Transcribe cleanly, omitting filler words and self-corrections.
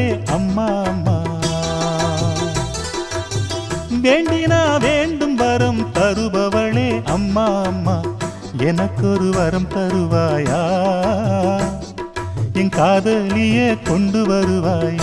தருபவளே அம்மா அம்மா. வேண்டினா வேண்டும் வரம் தருபவளே அம்மா அம்மா. எனக்கொரு வரம் தருவாயா, என் காதலியே கொண்டு வருவாயா.